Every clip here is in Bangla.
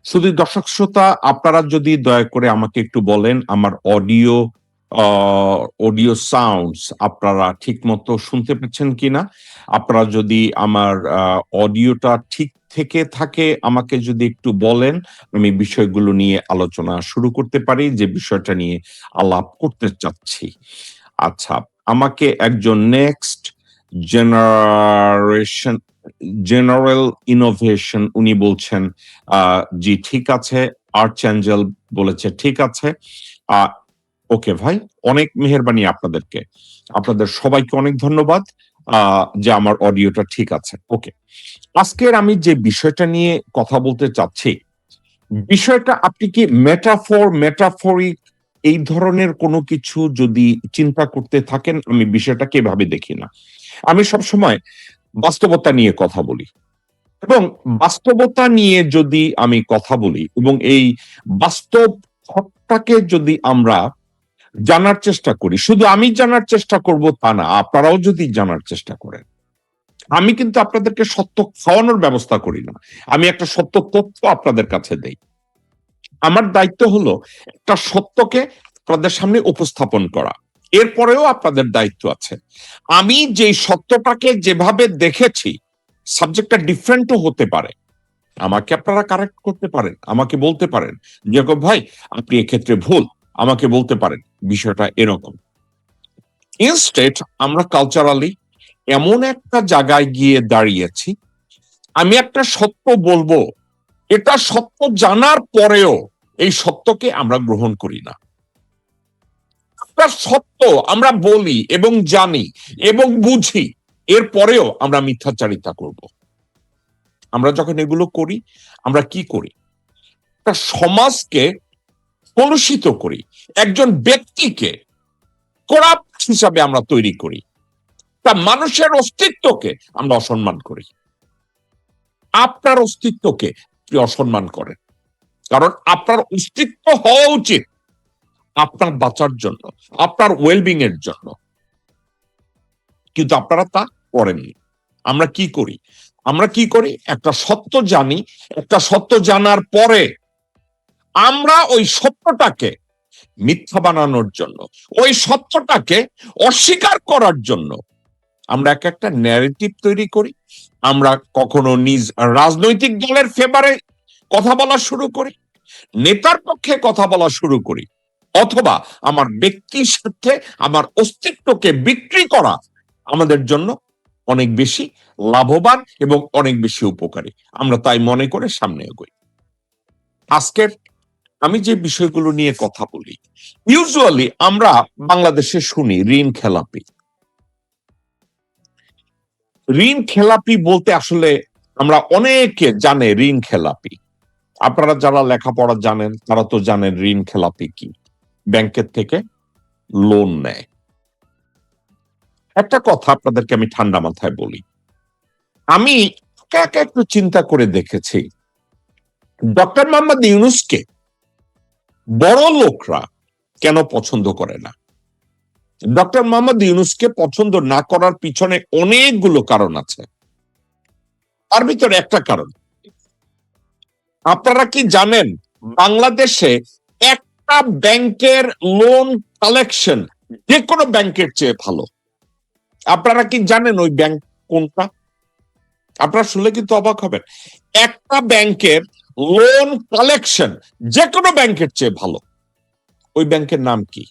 শুধু দর্শক শ্রোতা, আপনারা যদি দয়া করে আমাকে একটু বলেন আমার অডিও সাউন্ডস আপনারা ঠিক মতো শুনতে পাচ্ছেন কিনা। আপনারা যদি আমার অডিওটা ঠিক থেকে থাকে আমাকে যদি একটু বলেন, আমি বিষয়গুলো নিয়ে আলোচনা শুরু করতে পারি যে বিষয়টা নিয়ে আলাপ করতে চাচ্ছি। আচ্ছা, আমাকে একজন নেক্সট জেনারেশন জেনারেল ইনোভেশন উনি বলছেন জি ঠিক আছে। আর্চ অ্যাঞ্জেল বলেছে ঠিক আছে। আহ ওকে ভাই, অনেক মেহেরবানি আপনাদেরকে। আপনাদের সবাইকে অনেক ধন্যবাদ যে আমার অডিওটা ঠিক আছে। ওকে, আজকের আমি যে বিষয়টা নিয়ে কথা বলতে চাচ্ছি, বিষয়টা আপনি কি মেটাফরিক এই ধরনের কোনো কিছু যদি চিন্তা করতে থাকেন, আমি বিষয়টাকে এভাবে দেখি না। আমি সবসময় বাস্তবতা নিয়ে কথা বলি এবং বাস্তবতা নিয়ে যদি আমি কথা বলি এবং এই বাস্তব সবটাকে যদি আমরা জানার চেষ্টা করি, শুধু আমি জানার চেষ্টা করব তা না, আপনারাও যদি জানার চেষ্টা করেন। আমি কিন্তু আপনাদেরকে সত্য খাওয়ানোর ব্যবস্থা করি না, আমি একটা সত্য তথ্য আপনাদের কাছে দেই। আমার দায়িত্ব হলো একটা সত্যকে আপনাদের সামনে উপস্থাপন করা। এরপরেও আপনাদের দায়িত্ব আছে। আমি যে সত্যটাকে যেভাবে দেখেছি, সাবজেক্টটা ডিফারেন্টও হতে পারে, আমাকে আপনারা কারেক্ট করতে পারেন, আমাকে বলতে পারেন যে ভাই আপনি এক্ষেত্রে ভুল, আমাকে বলতে পারেন বিষয়টা এরকম। ইনস্টেড আমরা কালচারালি এমন একটা জায়গায় গিয়ে দাঁড়িয়েছি, আমি একটা সত্য বলবো, এটা সত্য জানার পরেও এই সত্যকে আমরা গ্রহণ করি না। একটা সত্য আমরা বলি এবং জানি এবং বুঝি, এরপরেও আমরা মিথ্যাচারিতা করব। আমরা যখন এগুলো করি, আমরা কি করি? একটা সমাজকে কলুষিত করি, একজন ব্যক্তিকে করাপ্ট হিসাবে আমরা তৈরি করি, তা মানুষের অস্তিত্বকে আমরা অসম্মান করি। আপনার অস্তিত্বকে অসম্মান করেন, কারণ আপনার অস্তিত্ব হওয়া উচিত আপনার বাঁচার জন্য, আপনার ওয়েলবিং এর জন্য, কিন্তু আপনারা তা করেননি। আমরা কি করি? আমরা কি করি? একটা সত্য জানি, একটা সত্য জানার পরে আমরা ওই সত্যটাকে মিথ্যা বানানোর জন্য, ওই সত্যটাকে অস্বীকার করার জন্য আমরা একটা ন্যারেটিভ তৈরি করি। আমরা কখনো নিজ রাজনৈতিক দলের ফেভারে কথা বলা শুরু করি, নেতার পক্ষে কথা বলা শুরু করি, অথবা আমার ব্যক্তির সাথে আমার অস্তিত্বকে বিক্রি করা আমাদের জন্য অনেক বেশি লাভবান এবং অনেক বেশি উপকারী। আমরা তাই মনে করে সামনে এগোই। আজকের আমি যে বিষয়গুলো নিয়ে কথা বলি, ইউজুয়ালি আমরা বাংলাদেশে শুনি ঋণ খেলাপি। ঋণ খেলাপি বলতে আসলে আমরা অনেকে জানে ঋণ খেলাপি। আপনারা যারা লেখাপড়া জানেন তারা তো জানেন ঋণ খেলাপি কি। ব্যাংকের থেকে লোন নেয়। একটা কথা আপনাদেরকে আমি ঠান্ডা মাথায় বলি, আমি একা একা একটু চিন্তা করে দেখেছি, ডক্টর মোহাম্মদ ইউনূসকে বড় লোকরা কেন পছন্দ করে না। ডক্টর মোহাম্মদ ইউনূসকে পছন্দ না করার পিছনে অনেকগুলো কারণ আছে। তার ভিতরে একটা কারণ, আপনারা কি জানেন বাংলাদেশে একটা ব্যাংকের লোন কালেকশন যে কোনো ব্যাংকের চেয়ে ভালো? আপনারা কি জানেন ওই ব্যাংক কোনটা? আপনারা শুনলে কিন্তু অবাক হবেন। একটা ব্যাংকের লোন কালেকশন যে কোনো ব্যাংকের চেয়ে ভালো। ওই ব্যাংকের নাম কি?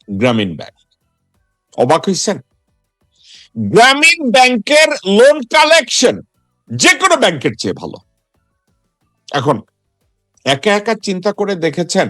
গ্রামীণ ব্যাংক। অবাক হয়েছেন? গ্রামীণ ব্যাংকের লোন কালেকশন যে কোনো ব্যাংকের চেয়ে ভালো। এখন একা একা চিন্তা করে দেখেছেন,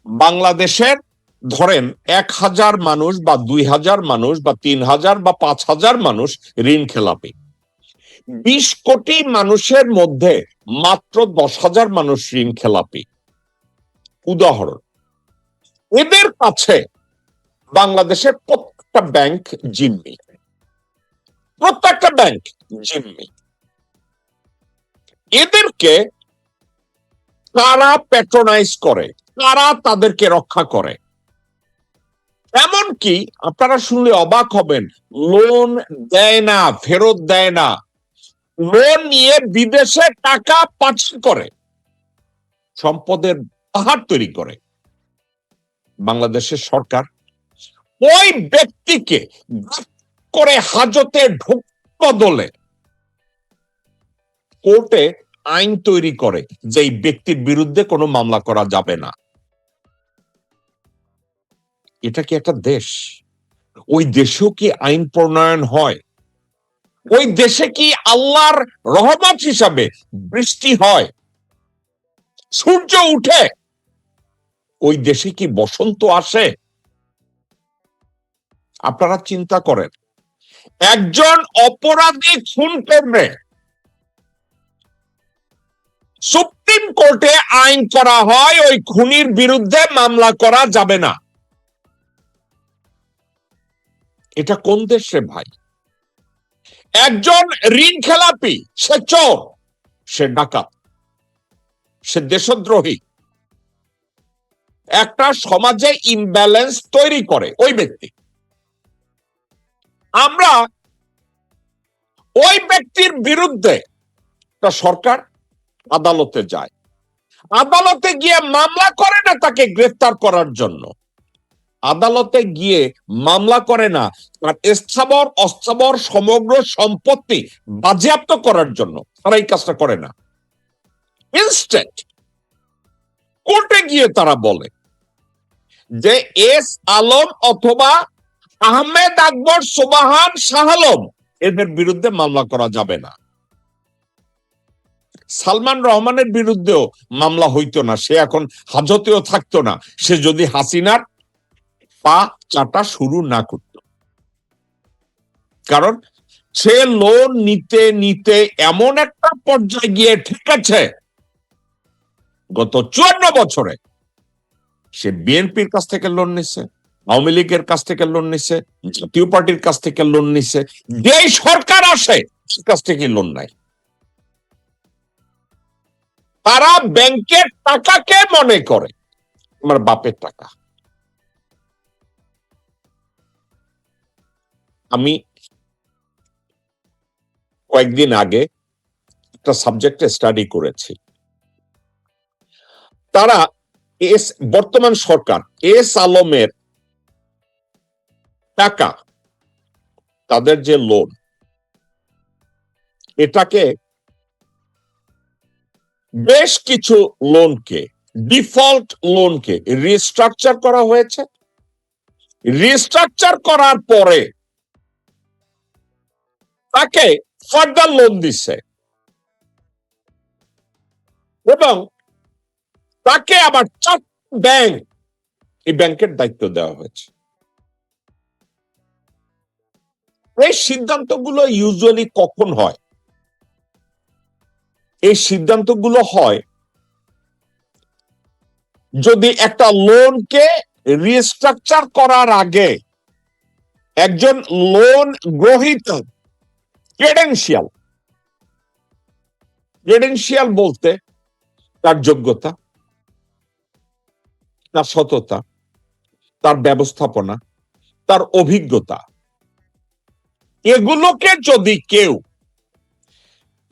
বাংলাদেশের ধরেন 1,000 মানুষ বা 2,000 মানুষ বা 3,000 বা 5,000 মানুষ ঋণ খেলাপি। 20 কোটি মানুষের মধ্যে মাত্র 10,000 মানুষ ঋণ খেলাপি। উদাহরণ, এদের কাছে বাংলাদেশের প্রত্যেকটা ব্যাংক জিম্মি, প্রত্যেকটা ব্যাংক জিম্মি। এদেরকে কারা প্যাট্রোনাইজ করে, কারা তাদেরকে রক্ষা করে? এমনকি আপনারা শুনলে অবাক হবেন, লোন দেয় না, ফেরত দেয় না। লোন নিয়ে বিদেশে টাকা পাচার করে সম্পদের পাহাড় তৈরি করে, বাংলাদেশের সরকার ওই ব্যক্তিকে করে হাজতে ঢোক বদলে কোর্টে আইন তৈরি করে যে এই ব্যক্তির বিরুদ্ধে কোনো মামলা করা যাবে না। এটা কি একটা দেশ? ওই দেশেও কি আইন প্রণয়ন হয়? ওই দেশে কি আল্লাহর রহমত হিসাবে বৃষ্টি হয়, সূর্য উঠে? ওই দেশে কি বসন্ত আসে? আপনারা চিন্তা করেন, একজন অপরাধী খুন করবে, সুপ্রিম কোর্টে আইন করা হয় ওই খুনির বিরুদ্ধে মামলা করা যাবে না। এটা কোন দেশে ভাই? একজন ঋণ খেলাপি, সে চোর, সে ডাকাত, সে দেশদ্রোহী, একটা সমাজে ইমব্যালেন্স তৈরি করে ওই ব্যক্তি। আমরা ওই ব্যক্তির বিরুদ্ধে সরকার আদালতে যায়, আদালতে গিয়ে মামলা করে না তাকে গ্রেফতার করার জন্য, আদালতে গিয়ে মামলা করে না তার স্থাবর অস্থাবর সমগ্র সম্পত্তি বাজেয়াপ্ত করার জন্য, তারা এই কাজটা করে না। ইনস্ট্যান্ট কোর্টে গিয়ে তারা বলে যে এস আলম অথবা আহমেদ আকবর সুবাহান শাহ আলম এদের বিরুদ্ধে মামলা করা যাবে না। সালমান রহমানের বিরুদ্ধেও মামলা হইতো না, সে এখন হাজতেও থাকতো না, সে যদি হাসিনার পা চাটা শুরু না করত। কারণ সে লোন নিতে নিতে এমন একটা পর্যায়ে গিয়ে ঠেকেছে, গত 54 বছরে সে বিএনপির কাছ থেকে লোন নিছে, আওয়ামী লীগের কাছ থেকে লোন নিছে, জাতীয় পার্টির কাছ থেকে লোন নিছে, যে সরকার আসে তার কাছ থেকে লোন নাই। তারা ব্যাংকের টাকাকে মনে করে আমার বাপের টাকা। আমি কয়েকদিন আগে একটা সাবজেক্টে স্টাডি করেছি, তারা বর্তমান সরকার এস আলমের টাকা, তাদের যে লোন, এটাকে বেশ কিছু লোনকে, ডিফল্ট লোনকে রিস্ট্রাকচার করা হয়েছে। রিস্ট্রাকচার করার পরে তাকে ফার্দার লোন দিচ্ছে এবং তাকে আবার 4 ব্যাংক, এই ব্যাংকের দায়িত্ব দেওয়া হয়েছে। এই সিদ্ধান্তগুলো ইউজুয়ালি কখন হয়? এই সিদ্ধান্তগুলো হয় যদি একটা লোনকে রিস্ট্রাকচার করার আগে একজন লোন গ্রহীত ক্রেডেনশিয়াল বলতে তার যোগ্যতা, তার সততা, তার ব্যবস্থাপনা, তার অভিজ্ঞতা, এগুলোকে যদি কেউ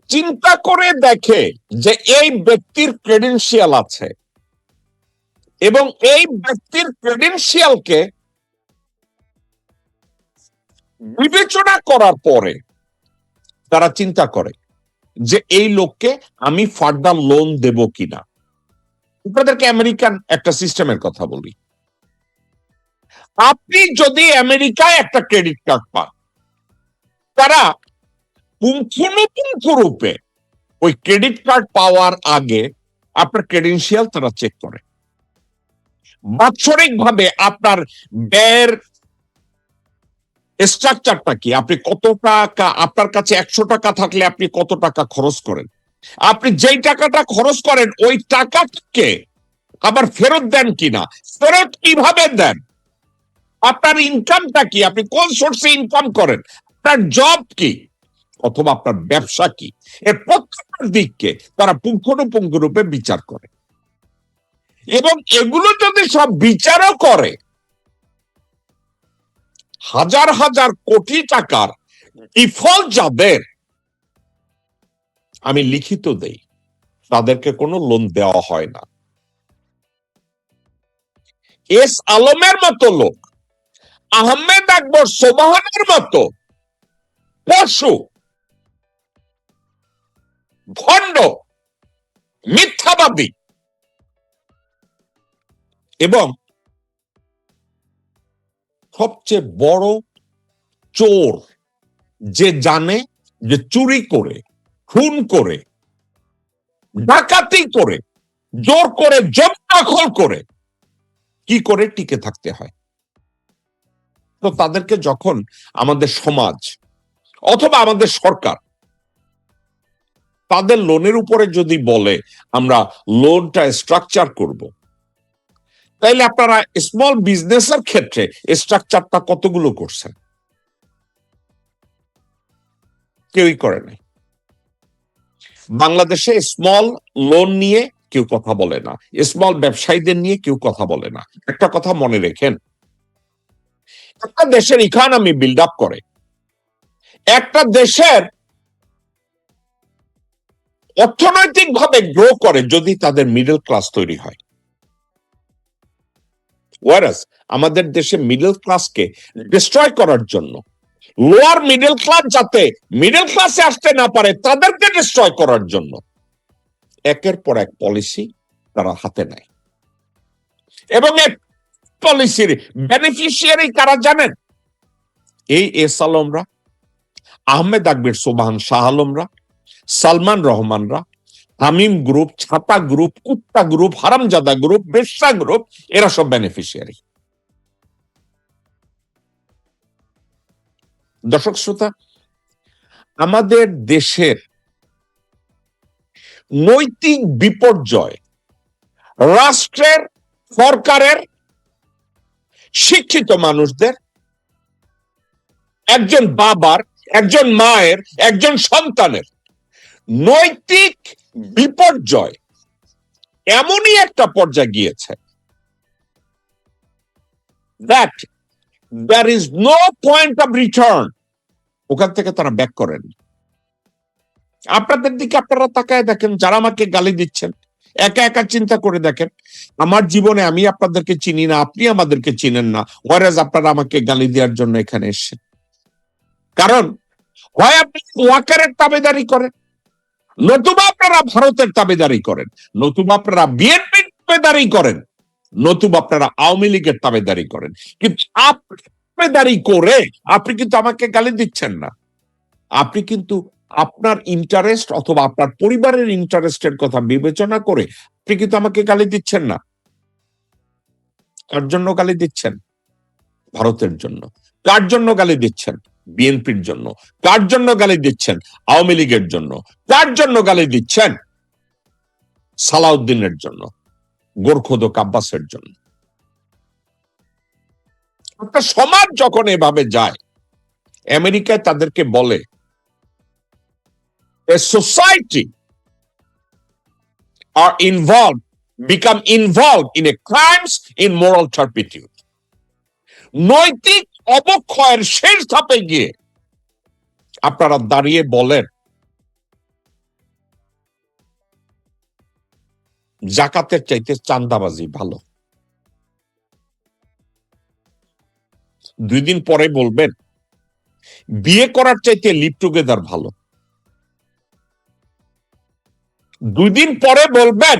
চিন্তা করে দেখে যে এই ব্যক্তির ক্রেডেনশিয়াল আছে এবং এই ব্যক্তির ক্রেডেনশিয়ালকে বিবেচনা করার পরে তারা চিন্তা করে যে এই লোককে আমি ফার্দার লোন দেব কিনা। আপনাদেরকে আমেরিকান একটা সিস্টেমের কথা বলি। আপনি যদি আমেরিকায় একটা ক্রেডিট কার্ড পান, তারা পুঙ্খানুপুঙ্খ রূপে ওই ক্রেডিট কার্ড পাওয়ার আগে আপনার ক্রেডেনশিয়াল তারা চেক করে। বাৎসরিক ভাবে আপনার ব্যয়ের স্ট্রাকচারটা কি, আপনি কত টাকা, আপনার কাছে 100 টাকা থাকলে আপনি কত টাকা খরচ করেন, আপনি যেই টাকাটা খরচ করেন ওই টাকাকে আবার ফেরত দেন কিনা, ফেরত কিভাবে দেন, আপনার ইনকামটা কি, আপনি কোন সোর্সে ইনকাম করেন, আপনার জব কি অথবা আপনার ব্যবসা কি, এর প্রত্যেকটা দিককে তারা পুঙ্খানুপুঙ্খ রূপে বিচার করে। এবং এগুলো যদি সব বিচারও করে, হাজার হাজার কোটি টাকার ডিফল্ট যাদের, আমি লিখিত দেই, তাদেরকে কোনো লোন দেওয়া হয় না। এস আলমের মতো লোক, আহমেদ আকবর সোবহানের মতো পশু, ভণ্ড, মিথ্যাবাদী এবং সবচেয়ে বড় চোর, যে জানে যে চুরি করে, খুন করে, ডাকাতি করে, জোর করে, জমি দখল করে কি করে টিকে থাকতে হয়। তো তাদেরকে যখন আমাদের সমাজ অথবা আমাদের সরকার তাদের লোনের উপরে যদি বলে আমরা লোনটা স্ট্রাকচার করব, তাইলে আপনারা স্মল বিজনেসের ক্ষেত্রে স্ট্রাকচারটা কতগুলো করছেন? কেউই করে নাই। বাংলাদেশে স্মল লোন নিয়ে কেউ কথা বলে না, স্মল ব্যবসায়ীদের নিয়ে কেউ কথা বলে না। একটা কথা মনে রেখেন, একটা দেশের ইকোনমি বিল্ড আপ করে, একটা দেশের অর্থনৈতিক ভাবে গ্রো করে যদি তাদের মিডল ক্লাস তৈরি হয়। ওয়ারাস আমাদের দেশে মিডল ক্লাসকে ডিস্ট্রয় করার জন্য, লোয়ার মিডল ক্লাস যাতে মিডল ক্লাসে আসতে না পারে তাদেরকে ডিস্ট্রয় করার জন্য একের পর এক পলিসি তারা হাতে নেয়। এবং এই পলিসির বেনিফিশিয়ারি কারা জানেন? এই এস আলমরা, আহমেদ আকবর সোবহান শাহ আলমরা, সালমান রহমানরা, তামিম গ্রুপ, ছাতা গ্রুপ, কুত্তা গ্রুপ, হারামজাদা গ্রুপ, বেশ্যা গ্রুপ, এরা সব বেনিফিশিয়ারি। দর্শক শ্রোতা, আমাদের দেশের নৈতিক বিপর্যয় রাষ্ট্রের, সরকারের, শিক্ষিত মানুষদের, একজন বাবার, একজন মায়ের, একজন সন্তানের নৈতিক বিপর্যয় এমনই একটা পর্যায়ে গিয়েছে that there is no point of return। ওখান থেকে তারা ব্যাক করেন। আপনাদের দিকে আপনারা তাকায় দেখেন, যারা আমাকে গালি দিচ্ছেন, একা একা চিন্তা করে দেখেন, আমার জীবনে আমি আপনাদেরকে চিনি না, আপনি আমাদেরকে চিনেন না, ওয়ারাজ আপনারা আমাকে গালি দেওয়ার জন্য এখানে এসেছেন। কারণ হয় আপনি ওয়াকারের তাবেদারি করেন, নতুবা আপনারা ভারতের তাবেদারি করেন, নতুবা আপনারা বিএনপির তাবেদারি করেন, নতুবা আপনারা আওয়ামী লীগের তাবেদারি করেন। কিন্তু আপনি তাবেদারি করে আপনি কিন্তু আমাকে গালি দিচ্ছেন না। আপনি কিন্তু আপনার ইন্টারেস্ট অথবা আপনার পরিবারের ইন্টারেস্টের কথা বিবেচনা করে আপনি কিন্তু আমাকে গালি দিচ্ছেন না। কার জন্য গালি দিচ্ছেন? ভারতের জন্য। কার জন্য গালি দিচ্ছেন? বিএনপির জন্য। কার জন্য গালি দিচ্ছেন? আওয়ামী লীগের জন্য। কার জন্য গালি দিচ্ছেন? সালাউদ্দিনের জন্য, গোরখোদক আব্বাসের জন্য। একটা সমাজ যখন এভাবে যায়, আমেরিকায় তাদেরকে বলে a society are involved, become involved in a crimes in moral turpitude। নৈতিক অবক্ষয়ের শেষ ধাপে গিয়ে আপনারা দাঁড়িয়ে বলেন জাকাতের চাইতে চাঁদাবাজি ভালো। 2 দিন পরে বলবেন বিয়ে করার চাইতে লিভ টুগেদার ভালো। 2 দিন পরে বলবেন